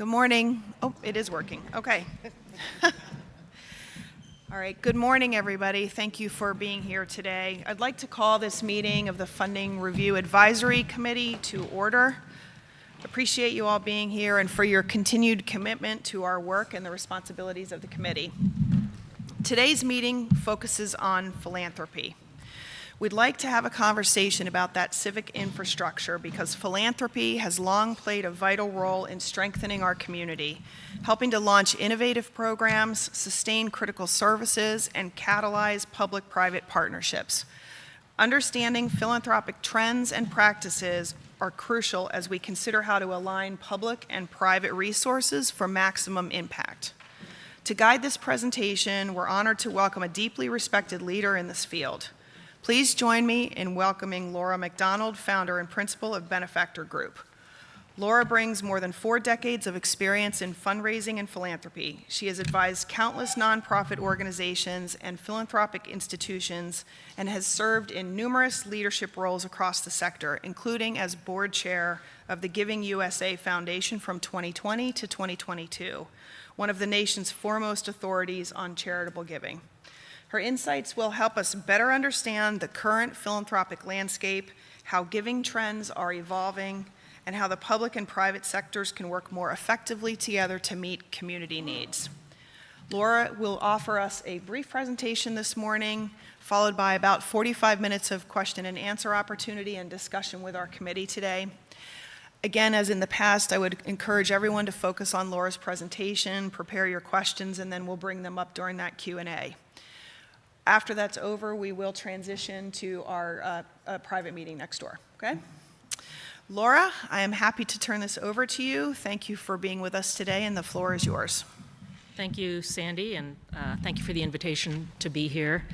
Good morning. Oh, it is working. Okay. All right. Good morning, everybody. Thank you for being here today. I'd like to call this meeting of the Funding Review Advisory Committee to order. Appreciate you all being here and for your continued commitment to our work and the responsibilities of the committee. Today's meeting focuses on philanthropy. We'd like to have a conversation about that civic infrastructure because philanthropy has long played a vital role in strengthening our community, helping to launch innovative programs, sustain critical services, and catalyze public-private partnerships. Understanding philanthropic trends and practices are crucial as we consider how to align public and private resources for maximum impact. To guide this presentation, we're honored to welcome a deeply respected leader in this field. Please join me in welcoming Laura McDonald, founder and principal of Benefactor Group. Laura brings more than 4 decades of experience in fundraising and philanthropy. She has advised countless nonprofit organizations and philanthropic institutions and has served in numerous leadership roles across the sector, including as board chair of the Giving USA Foundation from 2020 to 2022, one of the nation's foremost authorities on charitable giving. Her insights will help us better understand the current philanthropic landscape, how giving trends are evolving, and how the public and private sectors can work more effectively together to meet community needs. Laura will offer us a brief presentation this morning, followed by about 45 minutes of question and answer opportunity and discussion with our committee today. Again, as in the past, I would encourage everyone to focus on Laura's presentation, prepare your questions, and then we'll bring them up during that Q&A. After that's over, we will transition to our private meeting next door, okay? Laura, I am happy to turn this over to you. Thank you for being with us today, and the floor is yours. Thank you, Sandy, and thank you for the invitation to be here.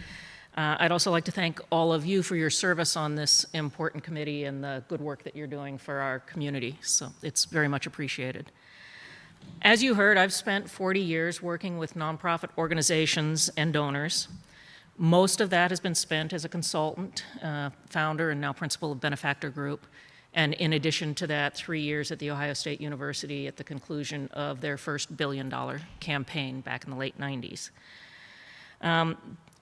I'd also like to thank all of you for your service on this important committee and the good work that you're doing for our community, so it's very much appreciated. As you heard, I've spent 40 years working with nonprofit organizations and donors. Most of that has been spent as a consultant, founder and now principal of Benefactor Group, and in addition to that, 3 years at The Ohio State University at the conclusion of their first billion-dollar campaign back in the late 90s.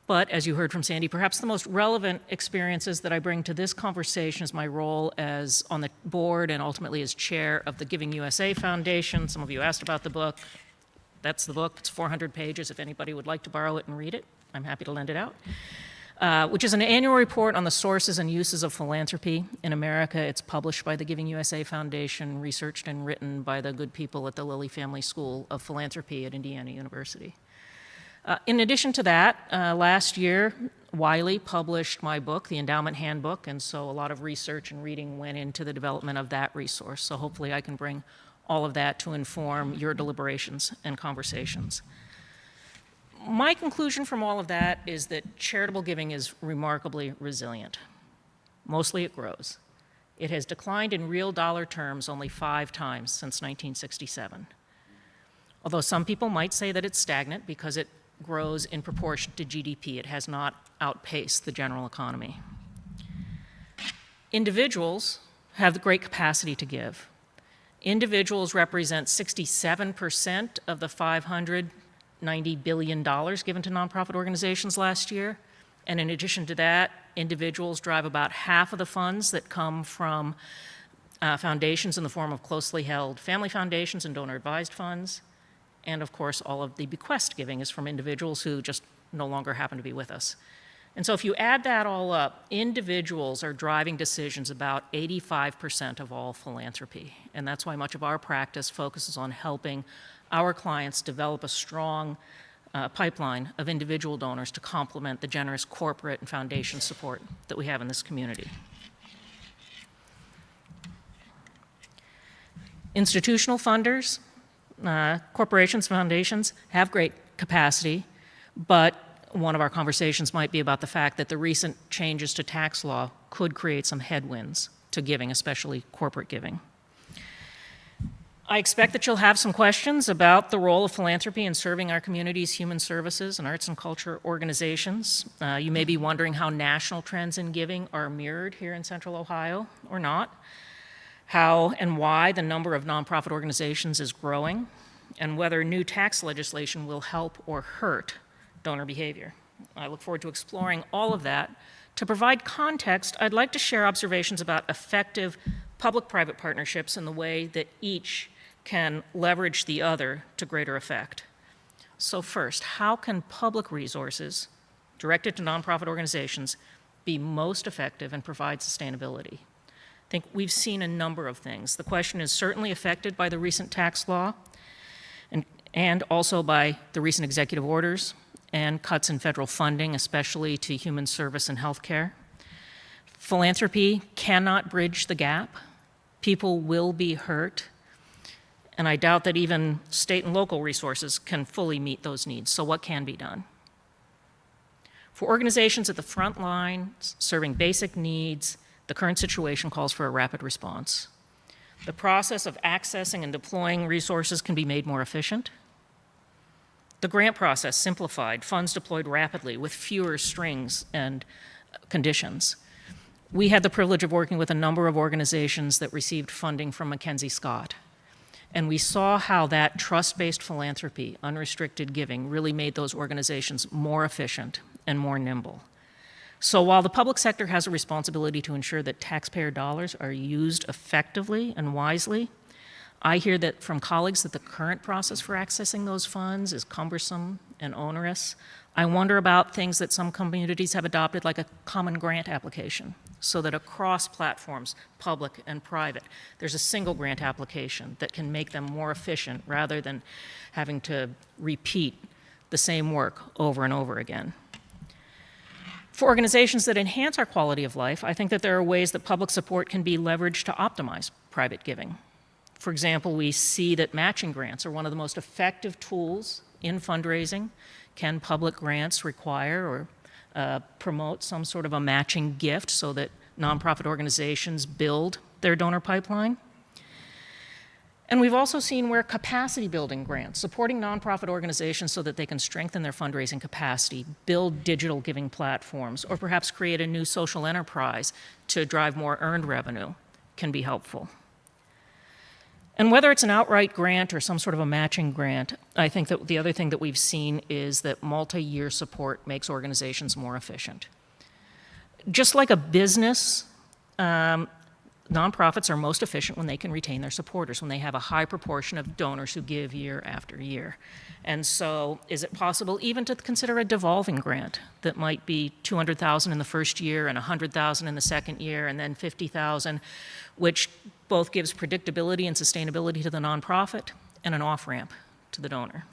But as you heard from Sandy, perhaps the most relevant experiences that I bring to this conversation is my role as on the board and ultimately as chair of the Giving USA Foundation. Some of you asked about the book. That's the book. It's 400 pages. If anybody would like to borrow it and read it, I'm happy to lend it out, which is an annual report on the sources and uses of philanthropy in America. It's published by the Giving USA Foundation, researched and written by the good people at the Lilly Family School of Philanthropy at Indiana University. In addition to that, last year, Wiley published my book, The Endowment Handbook, and so a lot of research and reading went into the development of that resource. So hopefully I can bring all of that to inform your deliberations and conversations. My conclusion from all of that is that charitable giving is remarkably resilient. Mostly it grows. It has declined in real dollar terms only 5 times since 1967. Although some people might say that it's stagnant because it grows in proportion to GDP. It has not outpaced the general economy. Individuals have the great capacity to give. Individuals represent 67% of the $590 billion given to nonprofit organizations last year. And in addition to that, individuals drive about half of the funds that come from foundations in the form of closely held family foundations and donor-advised funds. And of course, all of the bequest giving is from individuals who just no longer happen to be with us. And so if you add that all up, individuals are driving decisions about 85% of all philanthropy. And that's why much of our practice focuses on helping our clients develop a strong pipeline of individual donors to complement the generous corporate and foundation support that we have in this community. Institutional funders, corporations, foundations have great capacity, but one of our conversations might be about the fact that the recent changes to tax law could create some headwinds to giving, especially corporate giving. I expect that you'll have some questions about the role of philanthropy in serving our community's human services and arts and culture organizations. You may be wondering how national trends in giving are mirrored here in Central Ohio or not. how and why the number of nonprofit organizations is growing, and whether new tax legislation will help or hurt donor behavior. I look forward to exploring all of that. To provide context, I'd like to share observations about effective public-private partnerships and the way that each can leverage the other to greater effect. So first, how can public resources directed to nonprofit organizations be most effective and provide sustainability? I think we've seen a number of things. The question is certainly affected by the recent tax law and also by the recent executive orders and cuts in federal funding, especially to human service and healthcare. Philanthropy cannot bridge the gap. People will be hurt, and I doubt that even state and local resources can fully meet those needs. So what can be done? For organizations at the front lines serving basic needs, the current situation calls for a rapid response. The process of accessing and deploying resources can be made more efficient. The grant process simplified, funds deployed rapidly with fewer strings and conditions. We had the privilege of working with a number of organizations that received funding from Mackenzie Scott. And we saw how that trust-based philanthropy, unrestricted giving, really made those organizations more efficient and more nimble. So while the public sector has a responsibility to ensure that taxpayer dollars are used effectively and wisely, I hear that from colleagues that the current process for accessing those funds is cumbersome and onerous. I wonder about things that some communities have adopted, like a common grant application, so that across platforms, public and private, there's a single grant application that can make them more efficient rather than having to repeat the same work over and over again. For organizations that enhance our quality of life, I think that there are ways that public support can be leveraged to optimize private giving. For example, we see that matching grants are one of the most effective tools in fundraising. Can public grants require or promote some sort of a matching gift so that nonprofit organizations build their donor pipeline? And we've also seen where capacity building grants, supporting nonprofit organizations so that they can strengthen their fundraising capacity, build digital giving platforms, or perhaps create a new social enterprise to drive more earned revenue, can be helpful. And whether it's an outright grant or some sort of a matching grant, I think that the other thing that we've seen is that multi-year support makes organizations more efficient. Just like a business, nonprofits are most efficient when they can retain their supporters, when they have a high proportion of donors who give year after year. And so is it possible even to consider a devolving grant that might be $200,000 in the first year and $100,000 in the second year and then $50,000, which both gives predictability and sustainability to the nonprofit and an off-ramp to the donor.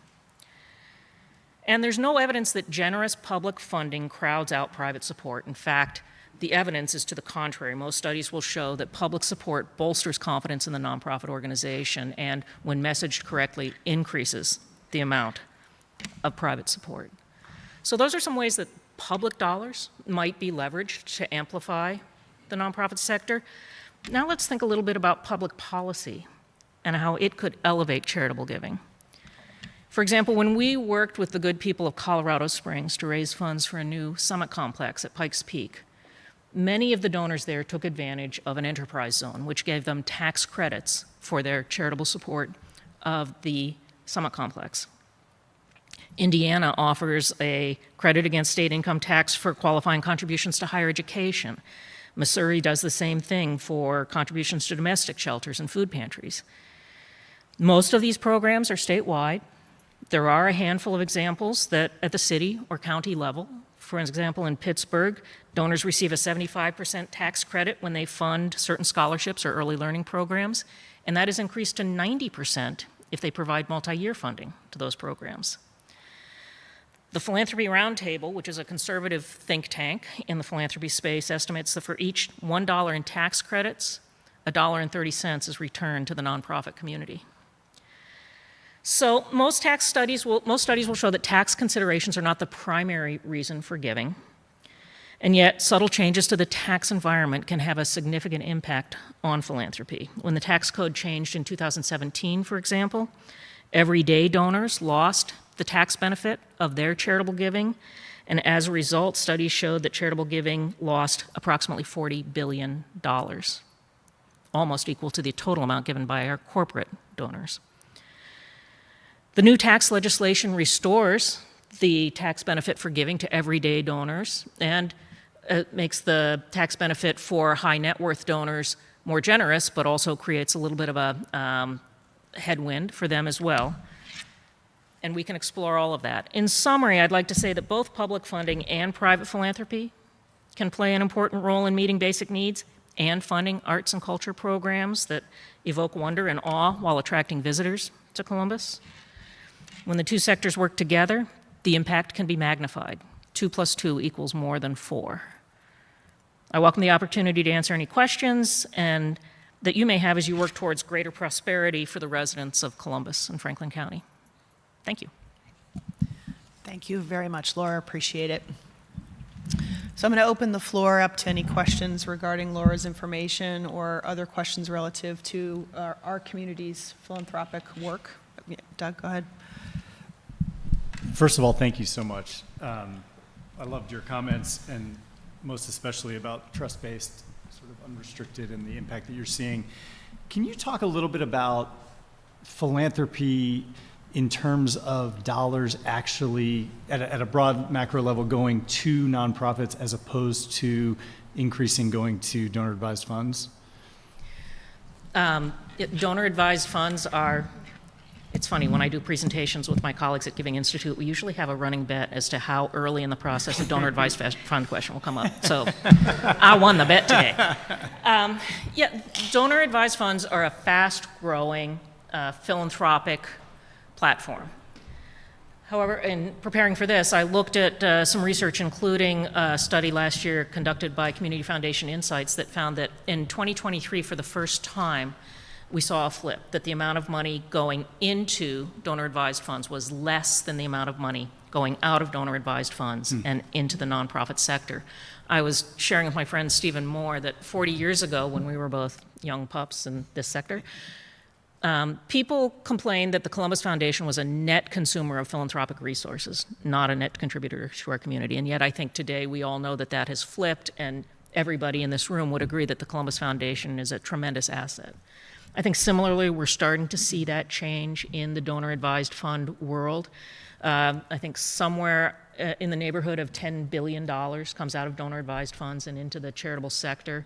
And there's no evidence that generous public funding crowds out private support. In fact, the evidence is to the contrary. Most studies will show that public support bolsters confidence in the nonprofit organization and, when messaged correctly, increases the amount of private support. So those are some ways that public dollars might be leveraged to amplify the nonprofit sector. Now let's think a little bit about public policy and how it could elevate charitable giving. For example, when we worked with the good people of Colorado Springs to raise funds for a new summit complex at Pikes Peak, many of the donors there took advantage of an enterprise zone, which gave them tax credits for their charitable support of the summit complex. Indiana offers a credit against state income tax for qualifying contributions to higher education. Missouri does the same thing for contributions to domestic shelters and food pantries. Most of these programs are statewide. There are a handful of examples that at the city or county level, for example, in Pittsburgh, donors receive a 75% tax credit when they fund certain scholarships or early learning programs, and that is increased to 90% if they provide multi-year funding to those programs. The Philanthropy Roundtable, which is a conservative think tank in the philanthropy space, estimates that for each $1 in tax credits, $1.30 is returned to the nonprofit community. So most studies will show that tax considerations are not the primary reason for giving, and yet subtle changes to the tax environment can have a significant impact on philanthropy. When the tax code changed in 2017, for example, everyday donors lost the tax benefit of their charitable giving, and as a result, studies showed that charitable giving lost approximately $40 billion. almost equal to the total amount given by our corporate donors. The new tax legislation restores the tax benefit for giving to everyday donors and makes the tax benefit for high net worth donors more generous, but also creates a little bit of a headwind for them as well. And we can explore all of that. In summary, I'd like to say that both public funding and private philanthropy can play an important role in meeting basic needs and funding arts and culture programs that evoke wonder and awe while attracting visitors to Columbus. When the two sectors work together, the impact can be magnified. 2 + 2 = more than 4. I welcome the opportunity to answer any questions and that you may have as you work towards greater prosperity for the residents of Columbus and Franklin County. Thank you. Thank you very much, Laura. Appreciate it. So I'm going to open the floor up to any questions regarding Laura's information or other questions relative to our community's philanthropic work. Yeah, Doug, go ahead. First of all, thank you so much. I loved your comments, and most especially about trust-based, sort of unrestricted, and the impact that you're seeing. Can you talk a little bit about philanthropy in terms of dollars actually at a broad macro level going to nonprofits as opposed to increasing going to donor-advised funds? Donor-advised funds are, it's funny, when I do presentations with my colleagues at Giving Institute, we usually have a running bet as to how early in the process a donor-advised fund question will come up. So I won the bet today. Donor-advised funds are a fast-growing philanthropic platform. However, in preparing for this, I looked at some research, including a study last year conducted by Community Foundation Insights that found that in 2023, for the first time, we saw a flip, that the amount of money going into donor-advised funds was less than the amount of money going out of donor-advised funds and into the nonprofit sector. I was sharing with my friend Stephen Moore that 40 years ago, when we were both young pups in this sector, people complained that the Columbus Foundation was a net consumer of philanthropic resources, not a net contributor to our community. And yet I think today we all know that that has flipped, and everybody in this room would agree that the Columbus Foundation is a tremendous asset. I think similarly, we're starting to see that change in the donor-advised fund world. I think somewhere in the neighborhood of $10 billion comes out of donor-advised funds and into the charitable sector.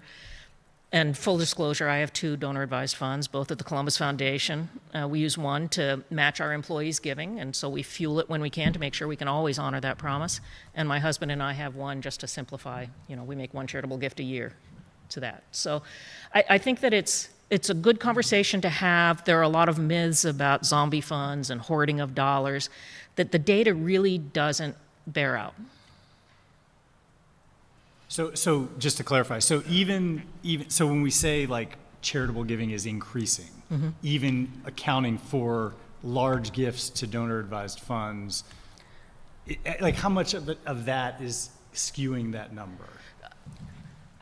And full disclosure, I have 2 donor-advised funds, both at the Columbus Foundation. We use one to match our employees' giving, and so we fuel it when we can to make sure we can always honor that promise. And my husband and I have one just to simplify. We make one charitable gift a year to that. So I think that it's a good conversation to have. There are a lot of myths about zombie funds and hoarding of dollars that the data really doesn't bear out. So just to clarify, so even so when we say like charitable giving is increasing, even accounting for large gifts to donor-advised funds, like how much of that is skewing that number?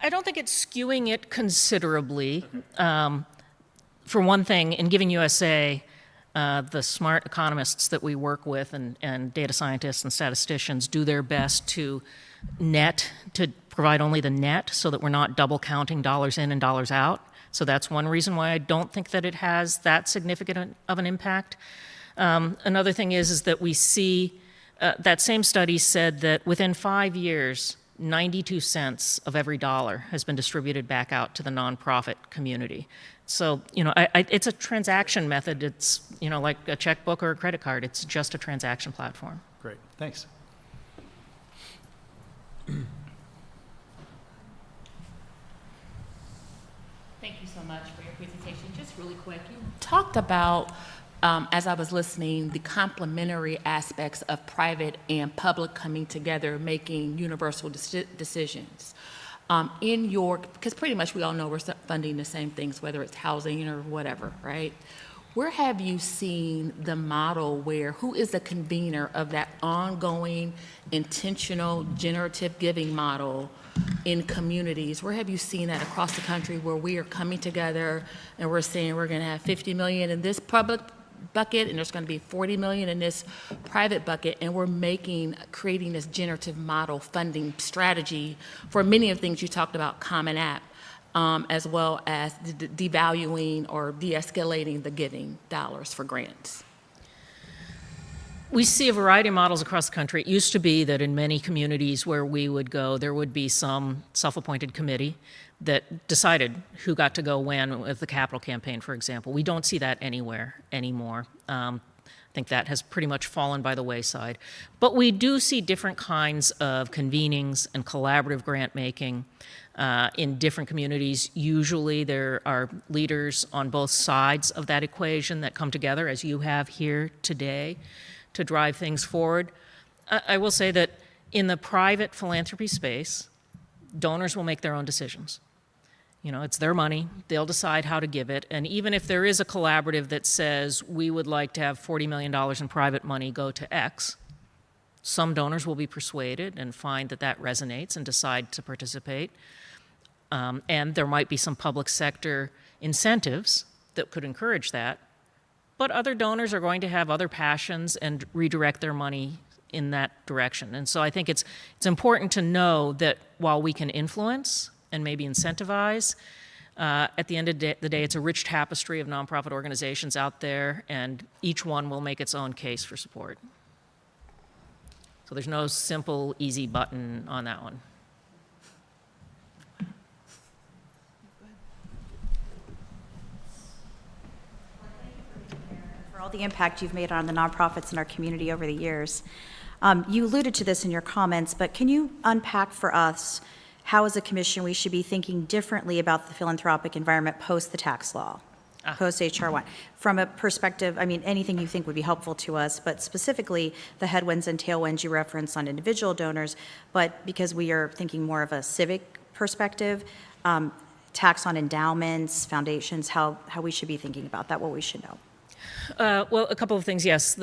I don't think it's skewing it considerably. For one thing, in Giving USA, the smart economists that we work with and data scientists and statisticians do their best to provide only the net so that we're not double counting dollars in and dollars out. So that's one reason why I don't think that it has that significant of an impact. Another thing is that we see, that same study said that within 5 years, 92 cents of every dollar has been distributed back out to the nonprofit community. So, it's a transaction method. It's, like a checkbook or a credit card. It's just a transaction platform. Great, thanks. Thank you so much for your presentation. Just really quick, you talked about, as I was listening, the complementary aspects of private and public coming together, making universal decisions. Because pretty much we all know we're funding the same things, whether it's housing or whatever, right? Where have you seen the model where, who is the convener of that ongoing, intentional, generative giving model in communities? Where have you seen that across the country where we are coming together and we're saying we're going to have 50 million in this public bucket and there's going to be 40 million in this private bucket, and we're creating this generative model funding strategy for many of the things you talked about, Common App. as well as devaluing or de-escalating the giving dollars for grants? We see a variety of models across the country. It used to be that in many communities where we would go, there would be some self-appointed committee that decided who got to go when with the capital campaign, for example. We don't see that anywhere anymore. I think that has pretty much fallen by the wayside. But we do see different kinds of convenings and collaborative grant making in different communities. Usually there are leaders on both sides of that equation that come together, as you have here today, to drive things forward. I will say that in the private philanthropy space, donors will make their own decisions. You know, it's their money, they'll decide how to give it, and even if there is a collaborative that says we would like to have $40 million in private money go to X, some donors will be persuaded and find that that resonates and decide to participate. And there might be some public sector incentives that could encourage that, but other donors are going to have other passions and redirect their money in that direction. And so I think it's important to know that while we can influence and maybe incentivize, at the end of the day, it's a rich tapestry of nonprofit organizations out there, and each one will make its own case for support. So there's no simple, easy button on that one. For all the impact you've made on the nonprofits in our community over the years. You alluded to this in your comments, but can you unpack for us how, as a commission, we should be thinking differently about the philanthropic environment post the tax law, post HR 1? From a perspective, I mean, anything you think would be helpful to us, but specifically the headwinds and tailwinds you referenced on individual donors, but because we are thinking more of a civic perspective, tax on endowments, foundations, how we should be thinking about that, what we should know. Well, a couple of things, yes.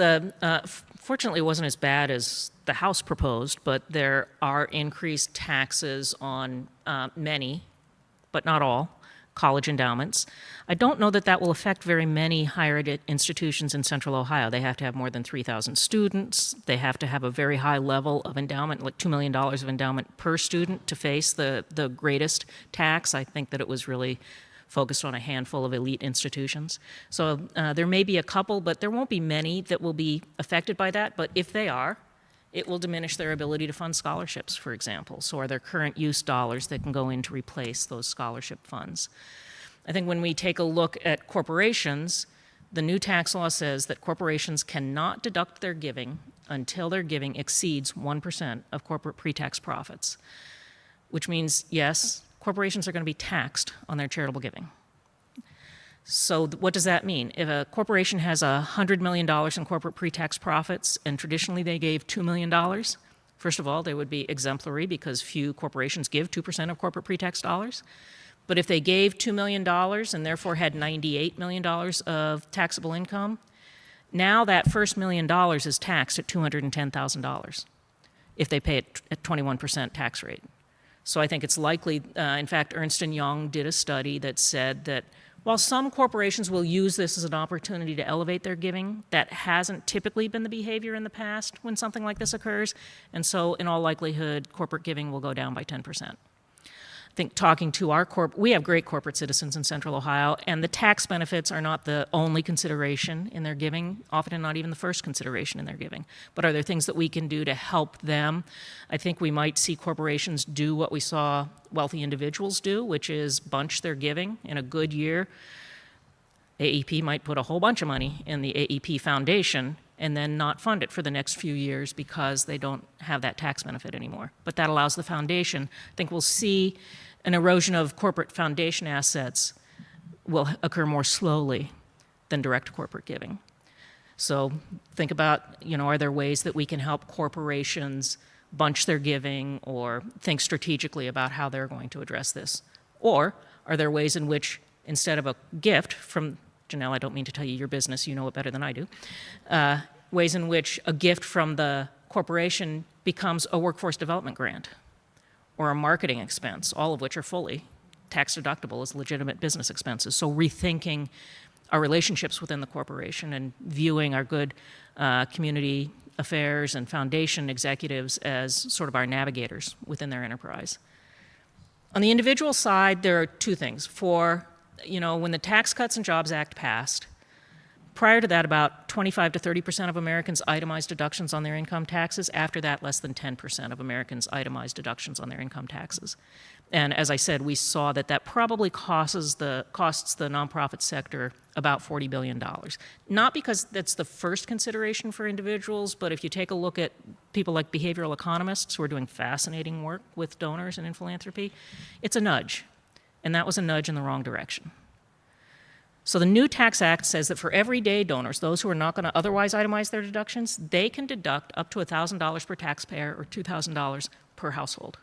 Fortunately, it wasn't as bad as the House proposed, but there are increased taxes on many, but not all, college endowments. I don't know that that will affect very many higher ed institutions in Central Ohio. They have to have more than 3,000 students. They have to have a very high level of endowment, like $2 million of endowment per student to face the greatest tax. I think that it was really focused on a handful of elite institutions. So there may be a couple, but there won't be many that will be affected by that. But if they are, it will diminish their ability to fund scholarships, for example. So are there current use dollars that can go in to replace those scholarship funds? I think when we take a look at corporations, the new tax law says that corporations cannot deduct their giving until their giving exceeds 1% of corporate pre-tax profits, which means, yes, corporations are going to be taxed on their charitable giving. So what does that mean? If a corporation has $100 million in corporate pre-tax profits and traditionally they gave $2 million, first of all, they would be exemplary because few corporations give 2% of corporate pre-tax dollars. But if they gave $2 million and therefore had $98 million of taxable income, now that first $1 million is taxed at $210,000 if they pay it at 21% tax rate. So I think it's likely, in fact, Ernst & Young did a study that said that while some corporations will use this as an opportunity to elevate their giving, that hasn't typically been the behavior in the past when something like this occurs. And so in all likelihood, corporate giving will go down by 10%. I think talking to our we have great corporate citizens in Central Ohio, and the tax benefits are not the only consideration in their giving, often not even the first consideration in their giving. But are there things that we can do to help them? I think we might see corporations do what we saw wealthy individuals do, which is bunch their giving in a good year. AEP might put a whole bunch of money in the AEP Foundation and then not fund it for the next few years because they don't have that tax benefit anymore. But that allows the foundation. I think we'll see an erosion of corporate foundation assets will occur more slowly than direct corporate giving. So think about, are there ways that we can help corporations bunch their giving or think strategically about how they're going to address this? Or are there ways in which, instead of a gift from Janelle, I don't mean to tell you your business, you know it better than I do, ways in which a gift from the corporation becomes a workforce development grant or a marketing expense, all of which are fully tax deductible as legitimate business expenses. So rethinking our relationships within the corporation and viewing our good community affairs and foundation executives as sort of our navigators within their enterprise. On the individual side, there are two things. When the Tax Cuts and Jobs Act passed, prior to that, about 25 to 30% of Americans itemized deductions on their income taxes. After that, less than 10% of Americans itemized deductions on their income taxes. And as I said, we saw that probably costs the nonprofit sector about $40 billion. Not because that's the first consideration for individuals, but if you take a look at people like behavioral economists who are doing fascinating work with donors and in philanthropy, it's a nudge. And that was a nudge in the wrong direction. So the new Tax Act says that for everyday donors, those who are not going to otherwise itemize their deductions, they can deduct up to $1,000 per taxpayer or $2,000 per household.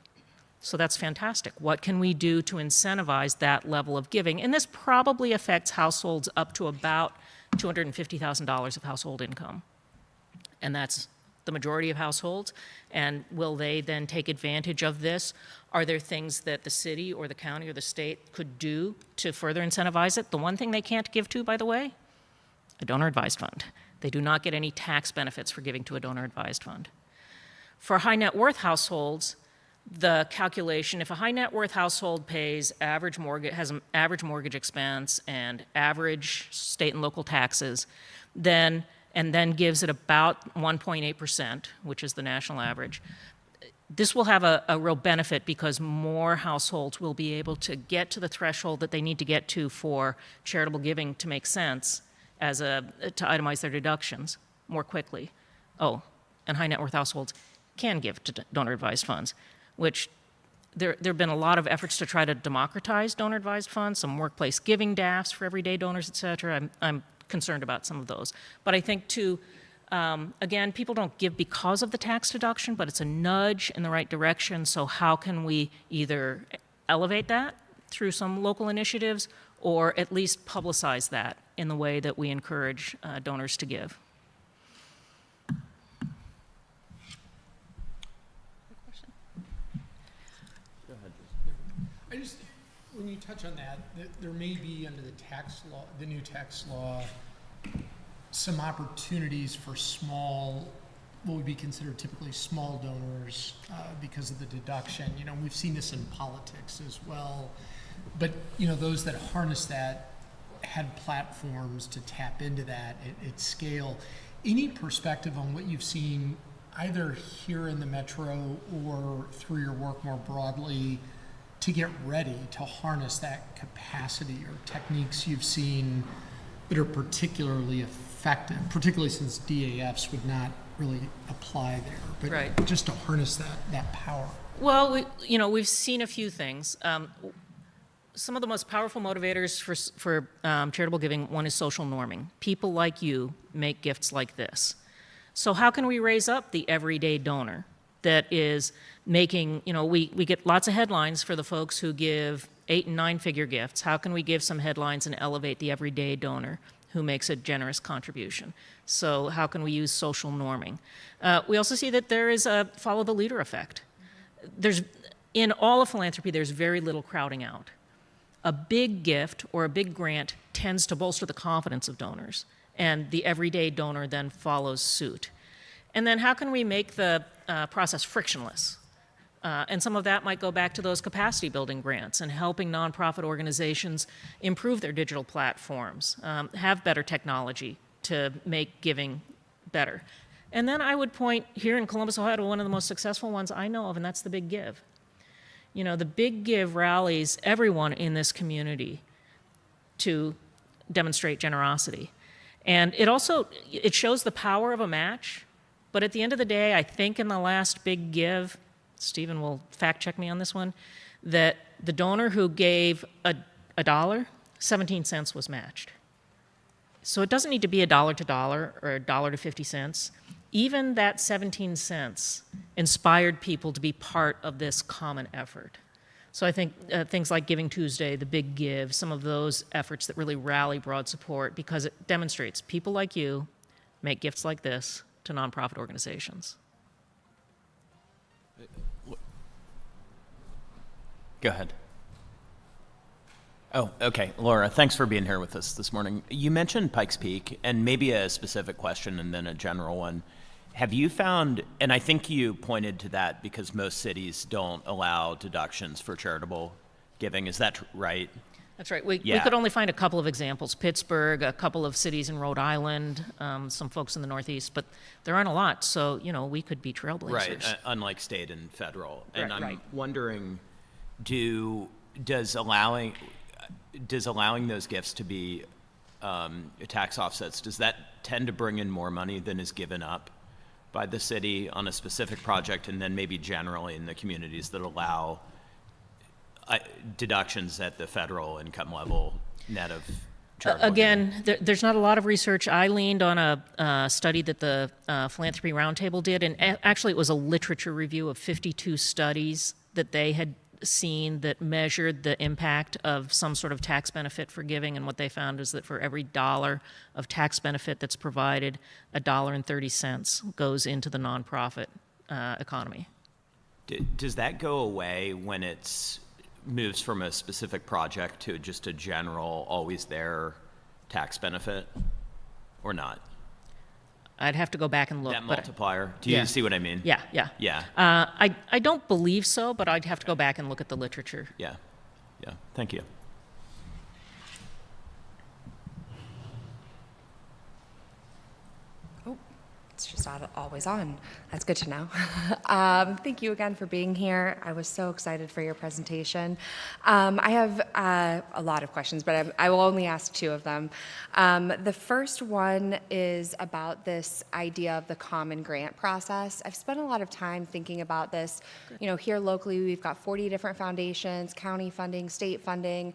So that's fantastic. What can we do to incentivize that level of giving? And this probably affects households up to about $250,000 of household income. And that's the majority of households. And will they then take advantage of this? Are there things that the city or the county or the state could do to further incentivize it? The one thing they can't give to, by the way, a donor-advised fund. They do not get any tax benefits for giving to a donor-advised fund. For high net worth households, the calculation, if a high net worth household has an average mortgage expense and average state and local taxes, and then gives it about 1.8%, which is the national average, this will have a real benefit because more households will be able to get to the threshold that they need to get to for charitable giving to make sense to itemize their deductions more quickly. Oh, and high net worth households can give to donor-advised funds, which there have been a lot of efforts to try to democratize donor-advised funds, some workplace giving DAFs for everyday donors, et cetera. I'm concerned about some of those. But I think, too, again, people don't give because of the tax deduction, but it's a nudge in the right direction. So how can we either elevate that through some local initiatives or at least publicize that in the way that we encourage donors to give? When you touch on that, there may be under the new tax law, some opportunities for what would be considered typically small donors because of the deduction. We've seen this in politics as well. But, those that harness that had platforms to tap into that at scale. Any perspective on what you've seen either here in the metro or through your work more broadly to get ready to harness that capacity, or techniques you've seen that are particularly effective, particularly since DAFs would not really apply there, but Right. just to harness that power? Well, we've seen a few things. Some of the most powerful motivators for charitable giving, one is social norming. People like you make gifts like this. So how can we raise up the everyday donor that is making, we get lots of headlines for the folks who give 8- and 9-figure gifts. How can we give some headlines and elevate the everyday donor who makes a generous contribution? So how can we use social norming? We also see that there is a follow the leader effect. In all of philanthropy, there's very little crowding out. A big gift or a big grant tends to bolster the confidence of donors, and the everyday donor then follows suit. And then how can we make the process frictionless? And some of that might go back to those capacity building grants and helping nonprofit organizations improve their digital platforms, have better technology to make giving better. And then I would point here in Columbus, Ohio, to one of the most successful ones I know of, and that's the Big Give. The Big Give rallies everyone in this community to demonstrate generosity. And it shows the power of a match. But at the end of the day, I think in the last Big Give, Stephen will fact check me on this one, that the donor who gave a dollar, 17 cents was matched. So it doesn't need to be $1 to $1 or $1 to 50 cents. Even that 17 cents inspired people to be part of this common effort. So I think things like Giving Tuesday, the Big Give, some of those efforts that really rally broad support, because it demonstrates people like you make gifts like this to nonprofit organizations. Go ahead. Oh, okay. Laura, thanks for being here with us this morning. You mentioned Pikes Peak, and maybe a specific question and then a general one. Have you found, and I think you pointed to that because most cities don't allow deductions for charitable giving, is that right? That's right. We Yeah. could only find a couple of examples, Pittsburgh, a couple of cities in Rhode Island, some folks in the Northeast, but there aren't a lot, so, you know, we could be trailblazers. Right, unlike state and federal. And I'm Right. wondering, does allowing those gifts to be tax offsets, does that tend to bring in more money than is given up by the city on a specific project, and then maybe generally in the communities that allow deductions at the federal income level net of charitable giving? Again, there's not a lot of research. I leaned on a study that the Philanthropy Roundtable did, and actually it was a literature review of 52 studies that they had seen that measured the impact of some sort of tax benefit for giving, and what they found is that for every dollar of tax benefit that's provided, $1.30 goes into the nonprofit economy. Does that go away when it's moves from a specific project to just a general, always there tax benefit, or not? I'd have to go back and look. That but- multiplier? Do you Yeah. see what I mean? Yeah, yeah. Yeah. I don't believe so, but I'd have to go back and look at the literature. Yeah. Yeah. Thank you. It's just always on. That's good to know. Thank you again for being here. I was so excited for your presentation. I have a lot of questions, but I will only ask two of them. The first one is about this idea of the common grant process. I've spent a lot of time thinking about this. You know, here locally, we've got 40 different foundations, county funding, state funding,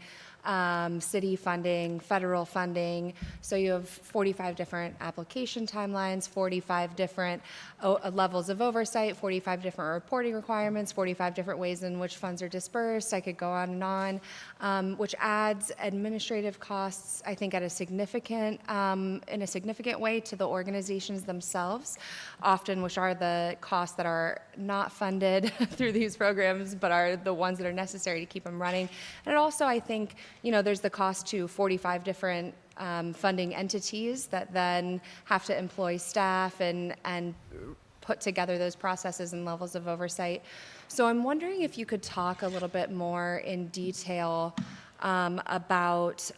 city funding, federal funding. So you have 45 different application timelines, 45 different levels of oversight, 45 different reporting requirements, 45 different ways in which funds are dispersed. I could go on and on, which adds administrative costs, I think, in a significant way to the organizations themselves, often which are the costs that are not funded through these programs, but are the ones that are necessary to keep them running. And also, I think, you know, there's the cost to 45 different funding entities that then have to employ staff and put together those processes and levels of oversight. So I'm wondering if you could talk a little bit more in detail about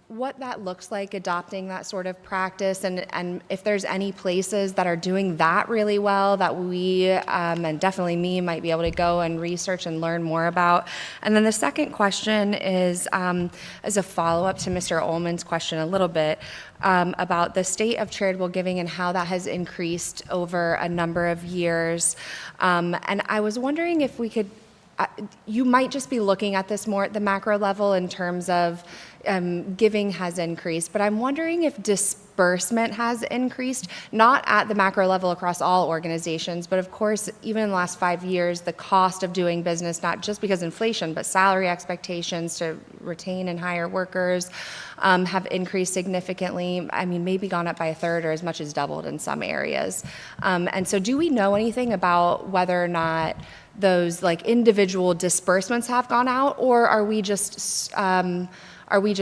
what that looks like, adopting that sort of practice, and if there's any places that are doing that really well that we, and definitely me, might be able to go and research and learn more about. And then the second question is, as a follow-up to Mr. Ullman's question a little bit, about the state of charitable giving and how that has increased over a number of years. And I was wondering if we could, you might just be looking at this more at the macro level in terms of giving has increased, but I'm wondering if disbursement has increased, not at the macro level across all organizations, but of course, even in the last 5 years, the cost of doing business, not just because inflation, but salary expectations to retain and hire workers have increased significantly. I mean, maybe gone up by a third or as much as doubled in some areas. And so do we know anything about whether or not those like individual disbursements have gone out, or are we just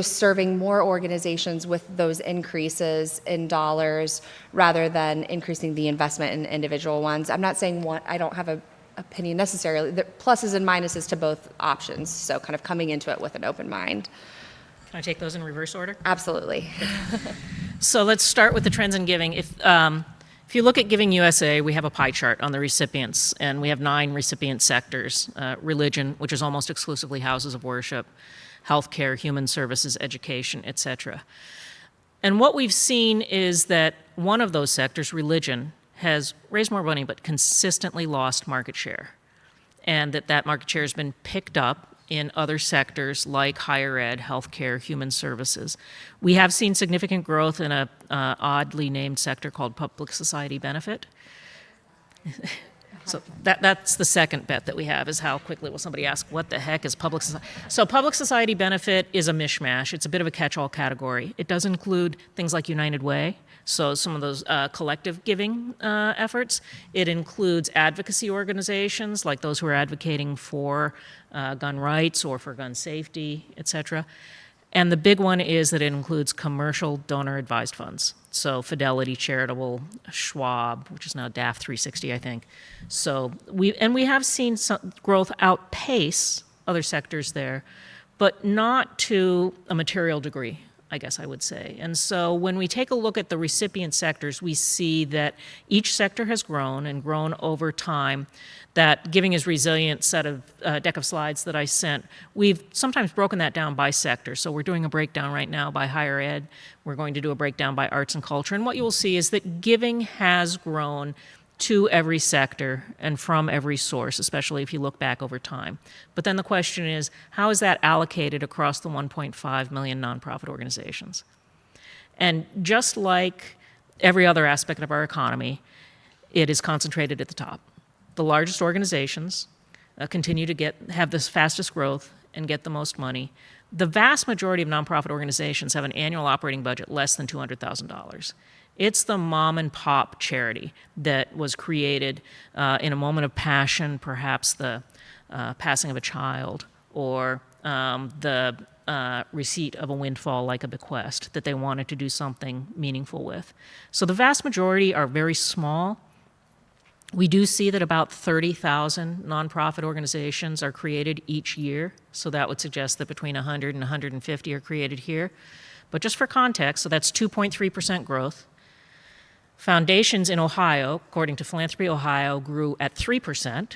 serving more organizations with those increases in dollars rather than increasing the investment in individual ones? I'm not saying I don't have an opinion necessarily. The pluses and minuses to both options, so kind of coming into it with an open mind. Can I take those in reverse order? Absolutely. So let's start with the trends in giving. If you look at Giving USA, we have a pie chart on the recipients, and we have 9 recipient sectors: religion, which is almost exclusively houses of worship, healthcare, human services, education, etc. And what we've seen is that one of those sectors, religion, has raised more money but consistently lost market share, and that market share has been picked up in other sectors like higher ed, healthcare, human services. We have seen significant growth in a oddly named sector called public society benefit. So that's the second bet that we have, is how quickly will somebody ask, what the heck is public society? So public society benefit is a mishmash. It's a bit of a catch-all category. It does include things like United Way, so some of those collective giving efforts. It includes advocacy organizations, like those who are advocating for gun rights or for gun safety, et cetera. And the big one is that it includes commercial donor-advised funds. So Fidelity Charitable, Schwab, which is now DAF 360, I think. So we have seen some growth outpace other sectors there, but not to a material degree, I guess I would say. And so when we take a look at the recipient sectors, we see that each sector has grown and grown over time. That Giving is Resilient set of deck of slides that I sent, we've sometimes broken that down by sector. So we're doing a breakdown right now by higher ed. We're going to do a breakdown by arts and culture. And what you will see is that giving has grown to every sector and from every source, especially if you look back over time. But then the question is, how is that allocated across the 1.5 million nonprofit organizations? And just like every other aspect of our economy, it is concentrated at the top. The largest organizations continue to have the fastest growth and get the most money. The vast majority of nonprofit organizations have an annual operating budget less than $200,000. It's the mom and pop charity that was created in a moment of passion, perhaps the passing of a child, or the receipt of a windfall like a bequest that they wanted to do something meaningful with. So the vast majority are very small. We do see that about 30,000 nonprofit organizations are created each year, so that would suggest that between 100 and 150 are created here. But just for context, so that's 2.3% growth. Foundations in Ohio, according to Philanthropy Ohio, grew at 3%,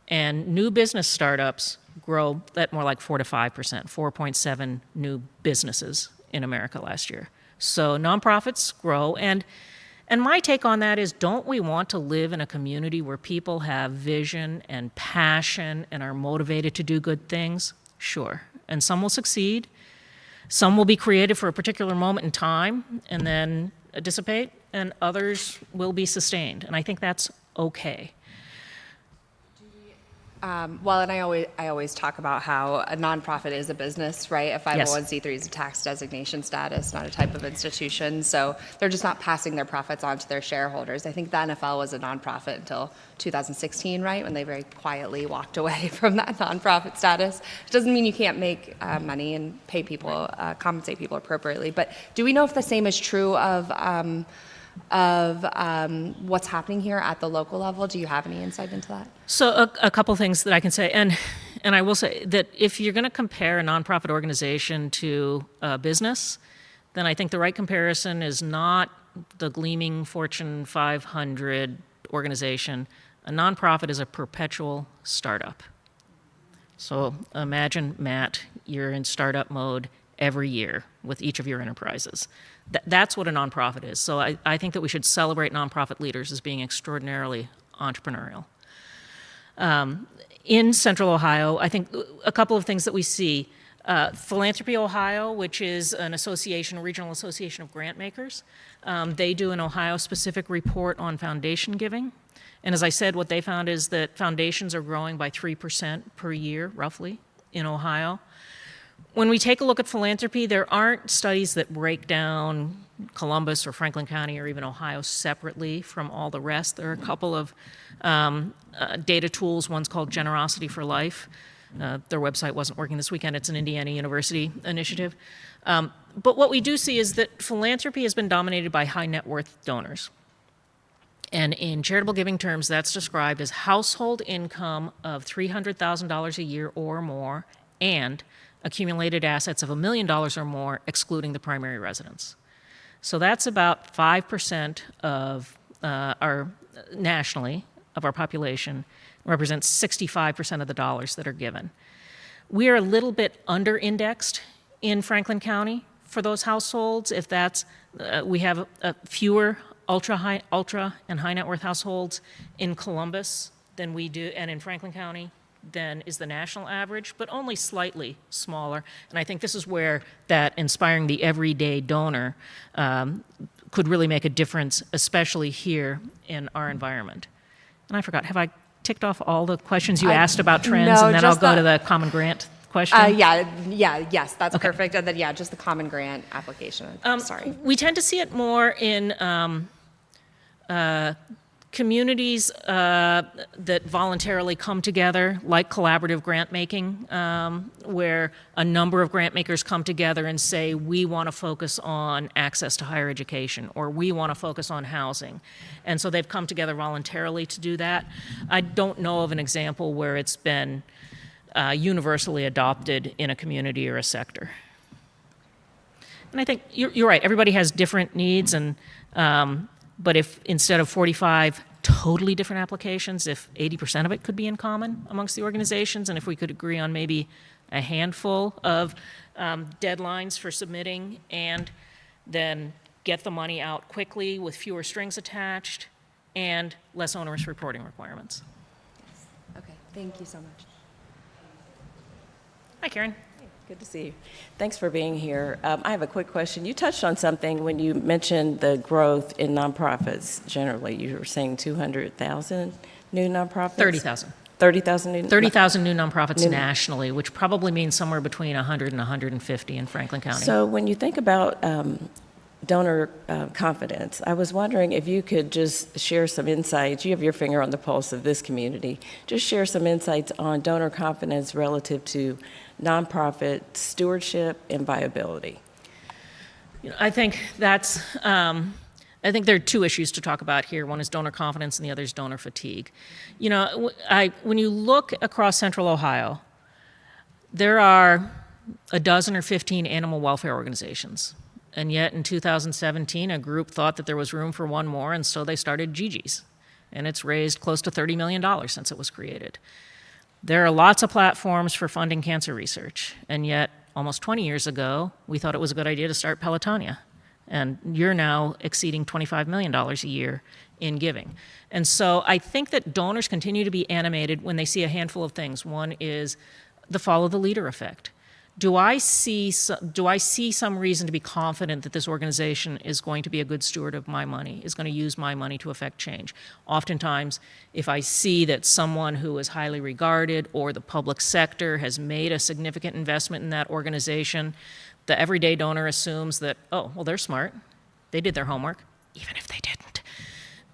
and new business startups grow at more like 4 to 5%, 4.7 new businesses in America last year. So nonprofits grow, and my take on that is, don't we want to live in a community where people have vision and passion and are motivated to do good things? Sure. And some will succeed. Some will be created for a particular moment in time and then dissipate, and others will be sustained. And I think that's okay. Well, and I always talk about how a nonprofit is a business, right? A 501c3 is a tax designation status, not a type of institution. So they're just not passing their profits on to their shareholders. I think the NFL was a nonprofit until 2016, right? When they very quietly walked away from that nonprofit status. It doesn't mean you can't make money and pay people, compensate people appropriately. But do we know if the same is true of what's happening here at the local level? Do you have any insight into that? So a couple things that I can say, and I will say that if you're going to compare a nonprofit organization to a business, then I think the right comparison is not the gleaming Fortune 500 organization. A nonprofit is a perpetual startup. So imagine, Matt, you're in startup mode every year with each of your enterprises. That's what a nonprofit is. So I think that we should celebrate nonprofit leaders as being extraordinarily entrepreneurial. In Central Ohio, I think a couple of things that we see. Philanthropy Ohio, which is an association, a regional association of grant makers, they do an Ohio-specific report on foundation giving. And as I said, what they found is that foundations are growing by 3% per year, roughly, in Ohio. When we take a look at philanthropy, there aren't studies that break down Columbus or Franklin County or even Ohio separately from all the rest. There are a couple of data tools. One's called Generosity for Life. Their website wasn't working this weekend. It's an Indiana University initiative. But what we do see is that philanthropy has been dominated by high net worth donors. And in charitable giving terms, that's described as household income of $300,000 a year or more and accumulated assets of $1 million or more, excluding the primary residence. So that's about 5% of nationally, of our population, represents 65% of the dollars that are given. We are a little bit under-indexed in Franklin County for those households. If that's, we have fewer ultra and high net worth households in Columbus than we do, and in Franklin County than is the national average, but only slightly smaller. And I think this is where that inspiring the everyday donor could really make a difference, especially here in our environment. And I forgot, have I ticked off all the questions you asked about trends? No, and then I'll just go to the common grant question? Yes, that's perfect. And then, just the common grant application. Sorry. We tend to see it more in communities that voluntarily come together, like collaborative grant making, where a number of grant makers come together and say, we want to focus on access to higher education, or we want to focus on housing. And so they've come together voluntarily to do that. I don't know of an example where it's been universally adopted in a community or a sector. And I think you're right, everybody has different needs, and but if instead of 45 totally different applications, if 80% of it could be in common amongst the organizations, and if we could agree on maybe a handful of deadlines for submitting, and then get the money out quickly with fewer strings attached and less onerous reporting requirements. Okay, thank you so much. Hi, Karen. Good to see you. Thanks for being here. I have a quick question. You touched on something when you mentioned the growth in nonprofits generally. You were saying 200,000 new nonprofits? 30,000. 30,000 new? 30,000 new nonprofits nationally, which probably means somewhere between 100 and 150 in Franklin County. So when you think about donor confidence, I was wondering if you could just share some insights. You have your finger on the pulse of this community. Just share some insights on donor confidence relative to nonprofit stewardship and viability. I think that's, I think there are two issues to talk about here. One is donor confidence and the other is donor fatigue. You know, when you look across central Ohio, there are a dozen or 15 animal welfare organizations. And yet in 2017, a group thought that there was room for one more, and so they started Gigi's. And it's raised close to $30 million since it was created. There are lots of platforms for funding cancer research, and yet almost 20 years ago, we thought it was a good idea to start Pelotonia. And you're now exceeding $25 million a year in giving. And so I think that donors continue to be animated when they see a handful of things. One is the follow the leader effect. Do I see some reason to be confident that this organization is going to be a good steward of my money, is going to use my money to affect change? Oftentimes, if I see that someone who is highly regarded or the public sector has made a significant investment in that organization, the everyday donor assumes that, oh, well, they're smart. They did their homework, even if they didn't.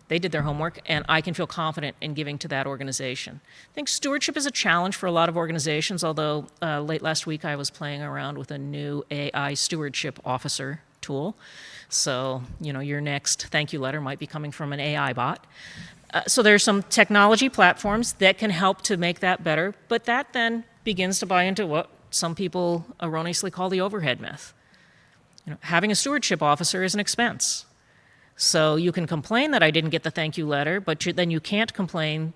They did their homework, and I can feel confident in giving to that organization. I think stewardship is a challenge for a lot of organizations, although late last week I was playing around with a new AI stewardship officer tool. So, you know, your next thank you letter might be coming from an AI bot. So there's some technology platforms that can help to make that better, but that then begins to buy into what some people erroneously call the overhead myth. You know, having a stewardship officer is an expense. So you can complain that I didn't get the thank you letter, but then you can't complain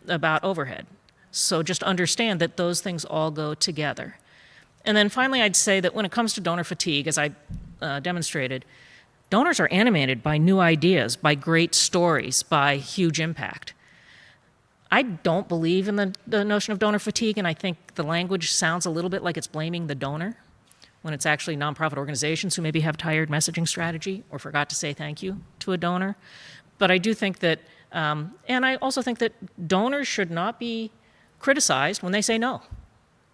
about overhead. So just understand that those things all go together. And then finally, I'd say that when it comes to donor fatigue, as I demonstrated, donors are animated by new ideas, by great stories, by huge impact. I don't believe in the notion of donor fatigue, and I think the language sounds a little bit like it's blaming the donor, when it's actually nonprofit organizations who maybe have tired messaging strategy or forgot to say thank you to a donor. But I do think that, and I also think that donors should not be criticized when they say no.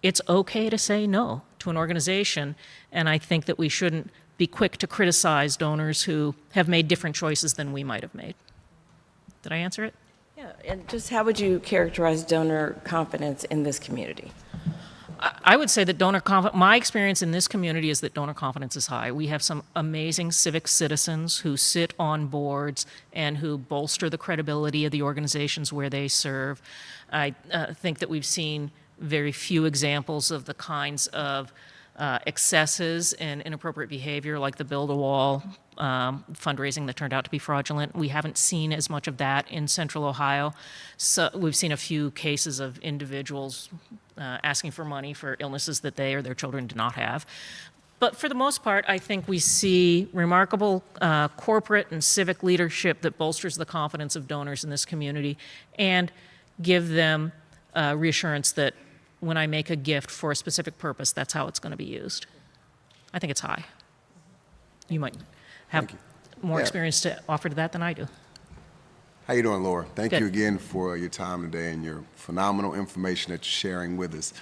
It's okay to say no to an organization, and I think that we shouldn't be quick to criticize donors who have made different choices than we might have made. Did I answer it? Yeah, and just how would you characterize donor confidence in this community? I would say that my experience in this community is that donor confidence is high. We have some amazing civic citizens who sit on boards and who bolster the credibility of the organizations where they serve. I think that we've seen very few examples of the kinds of excesses and inappropriate behavior like the Build a Wall fundraising that turned out to be fraudulent. We haven't seen as much of that in Central Ohio. So we've seen a few cases of individuals asking for money for illnesses that they or their children do not have. But for the most part, I think we see remarkable corporate and civic leadership that bolsters the confidence of donors in this community and give them reassurance that when I make a gift for a specific purpose, that's how it's going to be used. I think it's high. You might have more experience to offer to that than I do. How you doing, Laura? Thank Good. you again for your time today and your phenomenal information that you're sharing with us.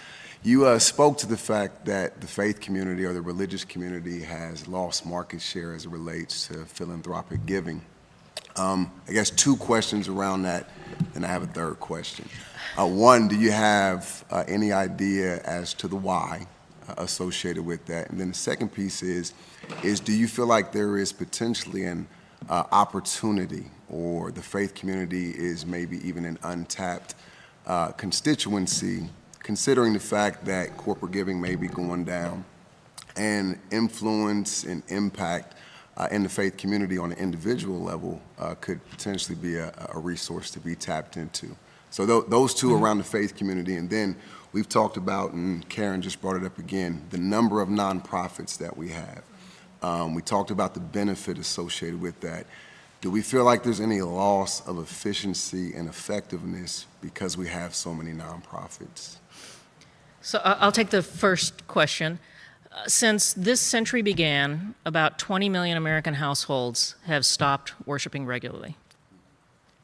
You spoke to the fact that the faith community or the religious community has lost market share as it relates to philanthropic giving. I guess 2 questions around that, and I have a 3rd question. One, do you have any idea as to the why associated with that? And then the second piece is do you feel like there is potentially an opportunity, or the faith community is maybe even an untapped constituency, considering the fact that corporate giving may be going down, and influence and impact in the faith community on an individual level could potentially be a resource to be tapped into? So those 2 around the faith community, and then we've talked about, and Karen just brought it up again, the number of nonprofits that we have. We talked about the benefit associated with that. Do we feel like there's any loss of efficiency and effectiveness because we have so many nonprofits? So I'll take the first question. Since this century began, about 20 million American households have stopped worshiping regularly.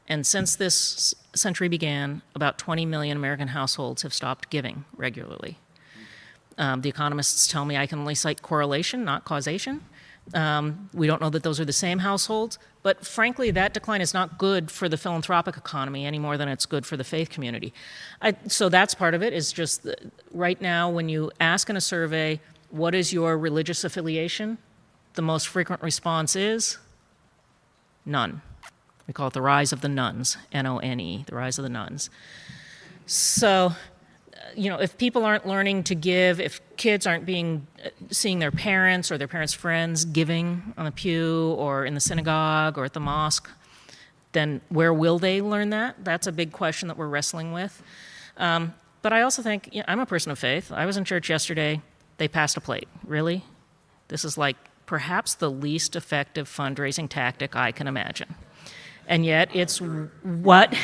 And since this century began, about 20 million American households have stopped giving regularly. The economists tell me I can only cite correlation, not causation. We don't know that those are the same households, but frankly, that decline is not good for the philanthropic economy any more than it's good for the faith community. So that's part of it, is just right now when you ask in a survey, what is your religious affiliation? The most frequent response is none. We call it the rise of the nuns, N-O-N-E, the rise of the nuns. So, if people aren't learning to give, if kids aren't seeing their parents or their parents' friends giving on the pew or in the synagogue or at the mosque, then where will they learn that? That's a big question that we're wrestling with. But I also think, I'm a person of faith. I was in church yesterday. They passed a plate. Really? This is like perhaps the least effective fundraising tactic I can imagine. And yet it's what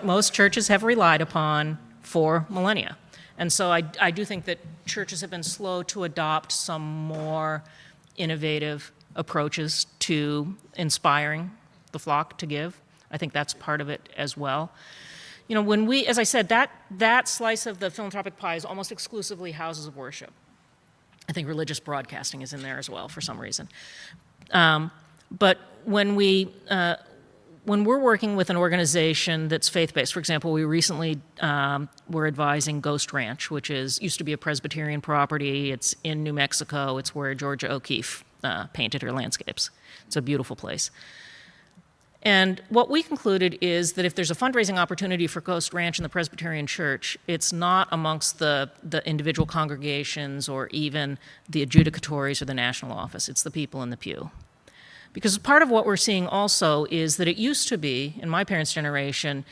most churches have relied upon for millennia. And so I do think that churches have been slow to adopt some more innovative approaches to inspiring the flock to give. I think that's part of it as well. When we, as I said, that slice of the philanthropic pie is almost exclusively houses of worship. I think religious broadcasting is in there as well for some reason. But when we're working with an organization that's faith-based, for example, we recently were advising Ghost Ranch, which used to be a Presbyterian property. It's in New Mexico. It's where Georgia O'Keeffe painted her landscapes. It's a beautiful place. And what we concluded is that if there's a fundraising opportunity for Ghost Ranch in the Presbyterian Church, it's not amongst the individual congregations or even the adjudicatories or the national office. It's the people in the pew. Because part of what we're seeing also is that it used to be, in my parents' generation,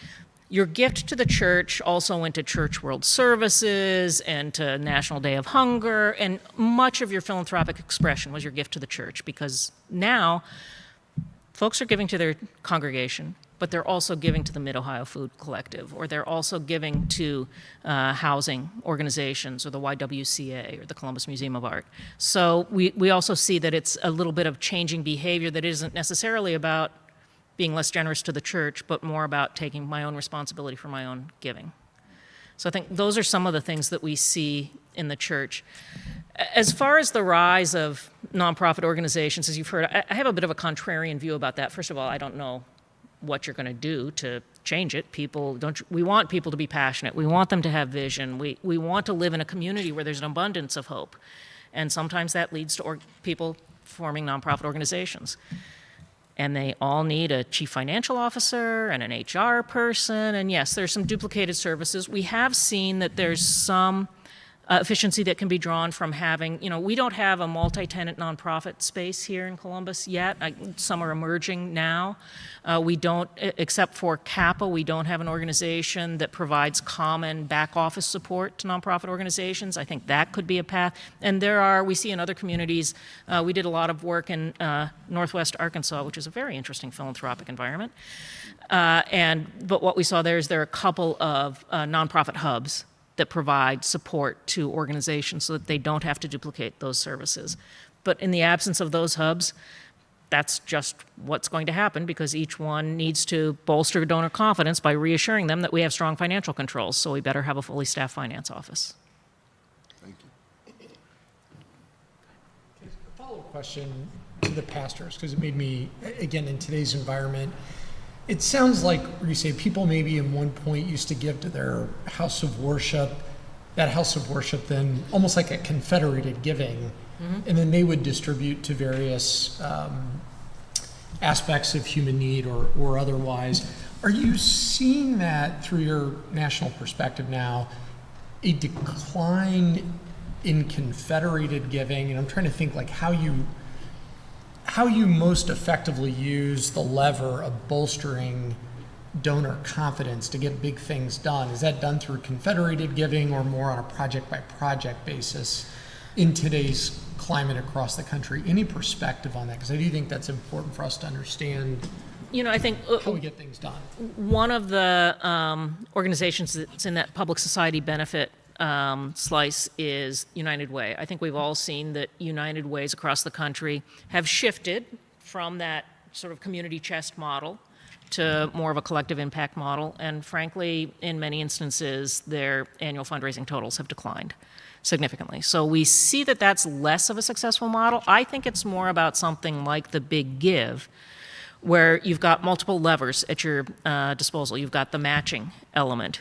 your gift to the church also went to Church World Services and to National Day of Hunger, and much of your philanthropic expression was your gift to the church, because now folks are giving to their congregation, but they're also giving to the Mid-Ohio Food Collective, or they're also giving to housing organizations, or the YWCA, or the Columbus Museum of Art. So we also see that it's a little bit of changing behavior that isn't necessarily about being less generous to the church, but more about taking my own responsibility for my own giving. So I think those are some of the things that we see in the church. As far as the rise of nonprofit organizations, as you've heard, I have a bit of a contrarian view about that. First of all, I don't know what you're going to do to change it. We want people to be passionate. We want them to have vision. We want to live in a community where there's an abundance of hope. And sometimes that leads to people forming nonprofit organizations. And they all need a chief financial officer and an HR person. And yes, there's some duplicated services. We have seen that there's some efficiency that can be drawn from having, we don't have a multi-tenant nonprofit space here in Columbus yet. Some are emerging now. We don't, except for CAPA, we don't have an organization that provides common back office support to nonprofit organizations. I think that could be a path. And we see in other communities, we did a lot of work in Northwest Arkansas, which is a very interesting philanthropic environment. But what we saw there are a couple of nonprofit hubs that provide support to organizations so that they don't have to duplicate those services. But in the absence of those hubs, that's just what's going to happen, because each one needs to bolster donor confidence by reassuring them that we have strong financial controls, so we better have a fully staffed finance office. Thank you. A follow-up question. to the pastors, because it made me, again, in today's environment, it sounds like you say people maybe at one point used to give to their house of worship, that house of worship then almost like a confederated giving, and then they would distribute to various aspects of human need or otherwise. Are you seeing that through your national perspective now, a decline in confederated giving? And I'm trying to think like how you most effectively use the lever of bolstering donor confidence to get big things done. Is that done through confederated giving or more on a project by project basis in today's climate across the country? Any perspective on that? Because I do think that's important for us to understand I think how we get things done. one of the organizations that's in that public society benefit slice is United Way. I think we've all seen that United Ways across the country have shifted from that sort of community chest model to more of a collective impact model. And frankly, in many instances, their annual fundraising totals have declined significantly. So we see that that's less of a successful model. I think it's more about something like the Big Give, where you've got multiple levers at your disposal. You've got the matching element.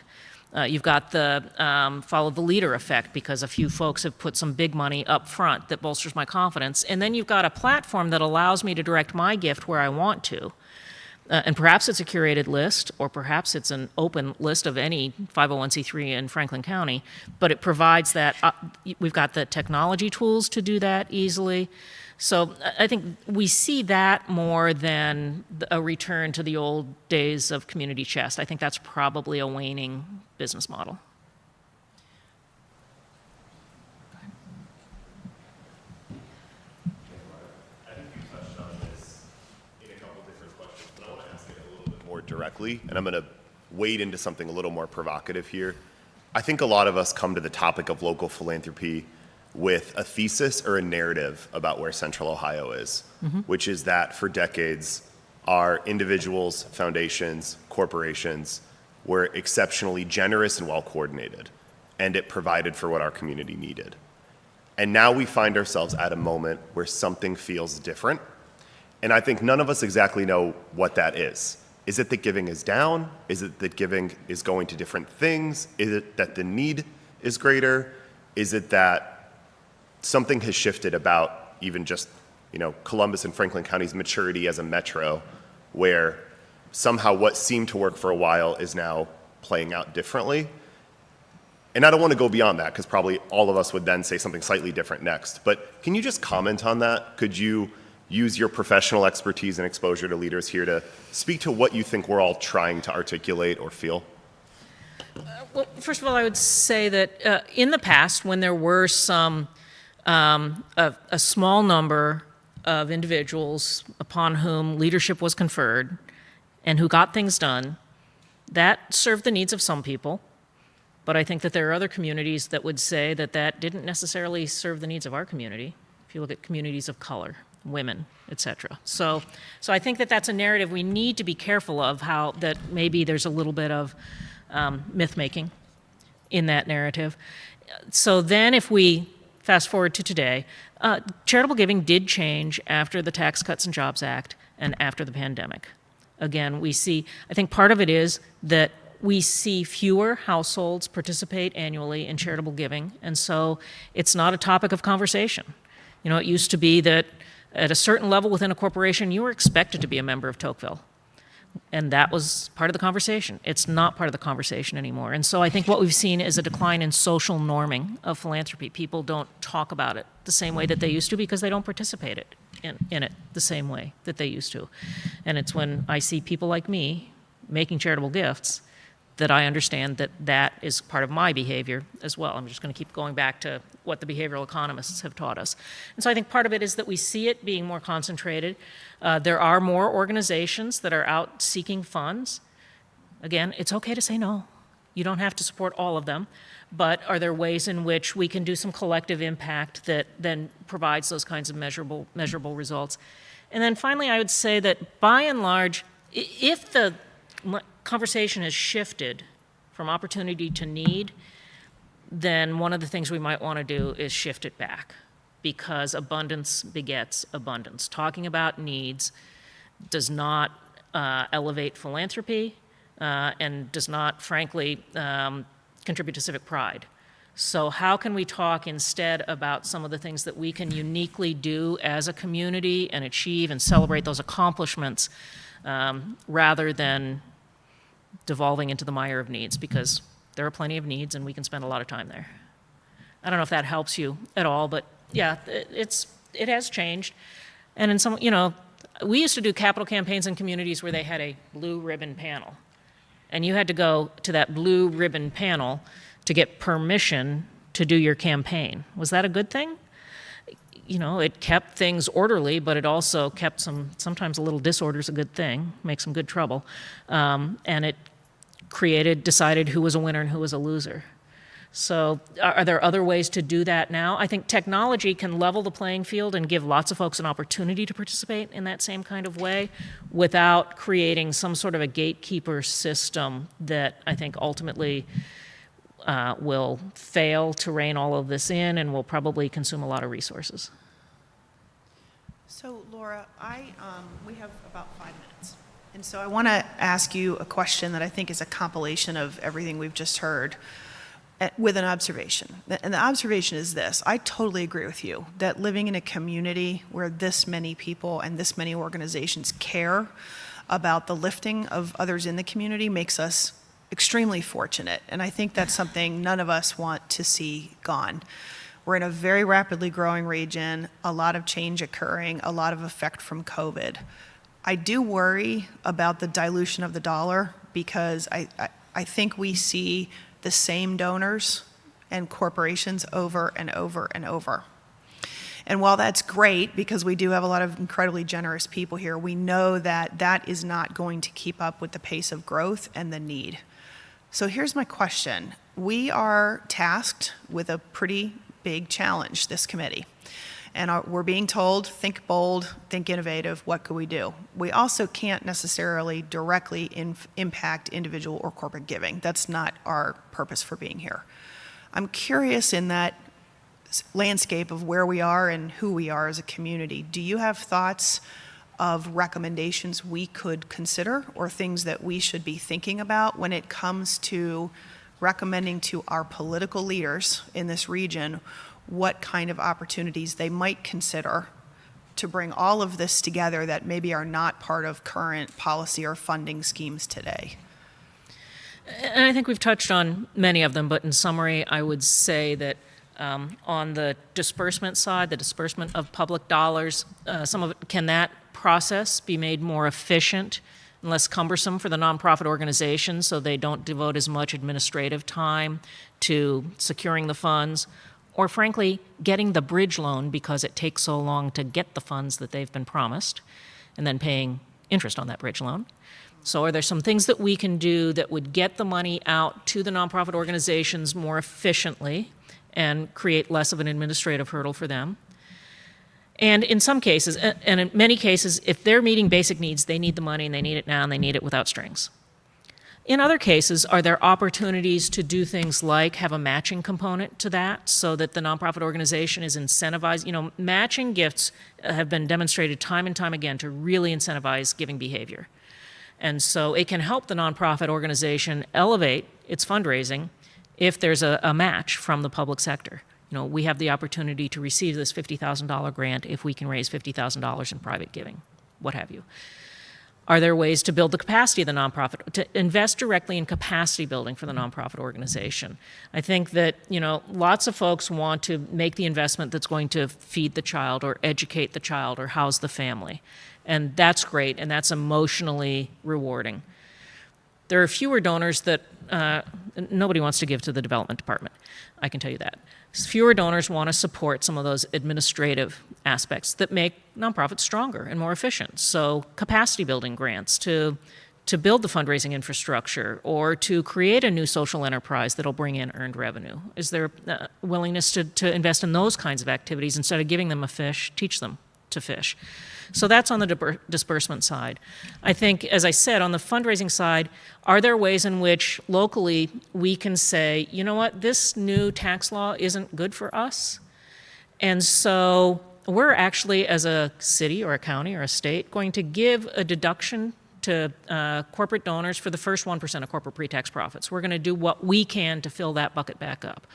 You've got the follow the leader effect, because a few folks have put some big money up front that bolsters my confidence. And then you've got a platform that allows me to direct my gift where I want to. And perhaps it's a curated list, or perhaps it's an open list of any 501c3 in Franklin County, but it provides that, we've got the technology tools to do that easily. So I think we see that more than a return to the old days of community chest. I think that's probably a waning business model. More directly, and I'm going to wade into something a little more provocative here. I think a lot of us come to the topic of local philanthropy with a thesis or a narrative about where Central Ohio is, which is that for decades, our individuals, foundations, corporations were exceptionally generous and well coordinated, and it provided for what our community needed. And now we find ourselves at a moment where something feels different, and I think none of us exactly know what that is. Is it that giving is down? Is it that giving is going to different things? Is it that the need is greater? Is it that something has shifted about even just, Columbus and Franklin County's maturity as a metro, where somehow what seemed to work for a while is now playing out differently? And I don't want to go beyond that, because probably all of us would then say something slightly different next. But can you just comment on that? Could you use your professional expertise and exposure to leaders here to speak to what you think we're all trying to articulate or feel? Well, first of all, I would say that in the past, when there were some, a small number of individuals upon whom leadership was conferred and who got things done, that served the needs of some people. But I think that there are other communities that would say that that didn't necessarily serve the needs of our community. If you look at communities of color, women, et cetera. So I think that that's a narrative we need to be careful of, how that maybe there's a little bit of myth-making in that narrative. So then if we fast forward to today, charitable giving did change after the Tax Cuts and Jobs Act and after the pandemic. Again, I think part of it is that we see fewer households participate annually in charitable giving, and so it's not a topic of conversation. It used to be that at a certain level within a corporation, you were expected to be a member of Tocqueville. And that was part of the conversation. It's not part of the conversation anymore. And so I think what we've seen is a decline in social norming of philanthropy. People don't talk about it the same way that they used to, because they don't participate in it the same way that they used to. And it's when I see people like me making charitable gifts that I understand that that is part of my behavior as well. I'm just going to keep going back to what the behavioral economists have taught us. And so I think part of it is that we see it being more concentrated. There are more organizations that are out seeking funds. Again, it's okay to say no. You don't have to support all of them. But are there ways in which we can do some collective impact that then provides those kinds of measurable results? And then finally, I would say that by and large, if the conversation has shifted from opportunity to need, then one of the things we might want to do is shift it back. because abundance begets abundance. Talking about needs does not elevate philanthropy and does not, frankly, contribute to civic pride. So how can we talk instead about some of the things that we can uniquely do as a community and achieve and celebrate those accomplishments rather than devolving into the mire of needs, because there are plenty of needs and we can spend a lot of time there. I don't know if that helps you at all, but yeah, it has changed. And in some, we used to do capital campaigns in communities where they had a blue ribbon panel. And you had to go to that blue ribbon panel to get permission to do your campaign. Was that a good thing? It kept things orderly, but it also kept sometimes a little disorder is a good thing, makes some good trouble. And it decided who was a winner and who was a loser. So are there other ways to do that now? I think technology can level the playing field and give lots of folks an opportunity to participate in that same kind of way without creating some sort of a gatekeeper system that I think ultimately will fail to rein all of this in and will probably consume a lot of resources. So Laura, we have about 5 minutes. And so I want to ask you a question that I think is a compilation of everything we've just heard with an observation. And the observation is this: I totally agree with you that living in a community where this many people and this many organizations care about the lifting of others in the community makes us extremely fortunate. And I think that's something none of us want to see gone. We're in a very rapidly growing region, a lot of change occurring, a lot of effect from COVID. I do worry about the dilution of the dollar because I think we see the same donors and corporations over and over and over. And while that's great, because we do have a lot of incredibly generous people here, we know that that is not going to keep up with the pace of growth and the need. So here's my question. We are tasked with a pretty big challenge, this committee. And we're being told, think bold, think innovative, what could we do? We also can't necessarily directly impact individual or corporate giving. That's not our purpose for being here. I'm curious, in that landscape of where we are and who we are as a community, do you have thoughts of recommendations we could consider or things that we should be thinking about when it comes to recommending to our political leaders in this region what kind of opportunities they might consider to bring all of this together that maybe are not part of current policy or funding schemes today? And I think we've touched on many of them, but in summary, I would say that on the disbursement side, the disbursement of public dollars, can that process be made more efficient and less cumbersome for the nonprofit organizations so they don't devote as much administrative time to securing the funds, or frankly, getting the bridge loan because it takes so long to get the funds that they've been promised, and then paying interest on that bridge loan? So are there some things that we can do that would get the money out to the nonprofit organizations more efficiently and create less of an administrative hurdle for them? And in some cases, and in many cases, if they're meeting basic needs, they need the money and they need it now and they need it without strings. In other cases, are there opportunities to do things like have a matching component to that so that the nonprofit organization is incentivized? Matching gifts have been demonstrated time and time again to really incentivize giving behavior. And so it can help the nonprofit organization elevate its fundraising if there's a match from the public sector. We have the opportunity to receive this $50,000 grant if we can raise $50,000 in private giving, what have you. Are there ways to build the capacity of the nonprofit, to invest directly in capacity building for the nonprofit organization? I think that, lots of folks want to make the investment that's going to feed the child or educate the child or house the family. And that's great, and that's emotionally rewarding. There are fewer donors that, nobody wants to give to the development department, I can tell you that. Fewer donors want to support some of those administrative aspects that make nonprofits stronger and more efficient. So capacity building grants to build the fundraising infrastructure or to create a new social enterprise that'll bring in earned revenue. Is there a willingness to invest in those kinds of activities instead of giving them a fish, teach them to fish? So that's on the disbursement side. I think, as I said, on the fundraising side, are there ways in which locally we can say, you know what, this new tax law isn't good for us, And so we're actually, as a city or a county or a state, going to give a deduction to corporate donors for the first 1% of corporate pre-tax profits. We're going to do what we can to fill that bucket back up.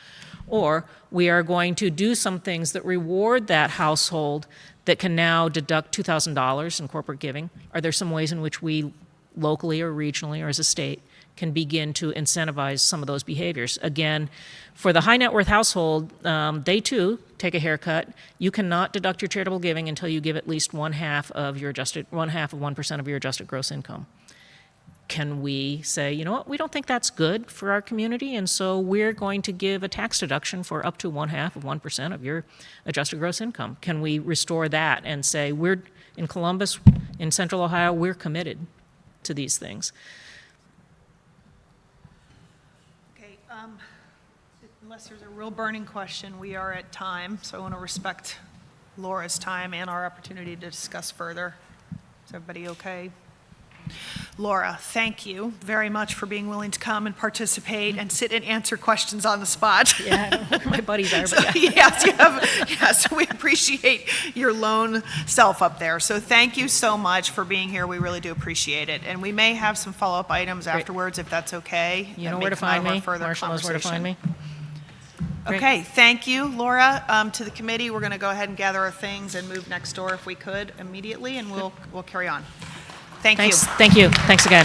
Or we are going to do some things that reward that household that can now deduct $2,000 in corporate giving. Are there some ways in which we locally or regionally or as a state can begin to incentivize some of those behaviors? Again, for the high net worth household, they too take a haircut. You cannot deduct your charitable giving until you give at least 1/2 of 1% of your adjusted gross income. Can we say, you know what, we don't think that's good for our community, and so we're going to give a tax deduction for up to 1/2 of 1% of your adjusted gross income? Can we restore that and say, we're in Columbus, in Central Ohio, we're committed to these things? Okay, unless there's a real burning question, we are at time, so I want to respect Laura's time and our opportunity to discuss further. Is everybody okay? Laura, thank you very much for being willing to come and participate and sit and answer questions on the spot. Yeah, I don't know where my buddies are, but yeah. Yes, we appreciate your lone self up there. So thank you so much for being here. We really do appreciate it. And we may have some follow-up items afterwards, if that's okay. You know where to find me. Marshall knows where to find me. Great. Okay, thank you, Laura. To the committee, we're going to go ahead and gather our things and move next door if we could immediately, and we'll carry on. Thank you. Thanks. Thank you. Thanks again.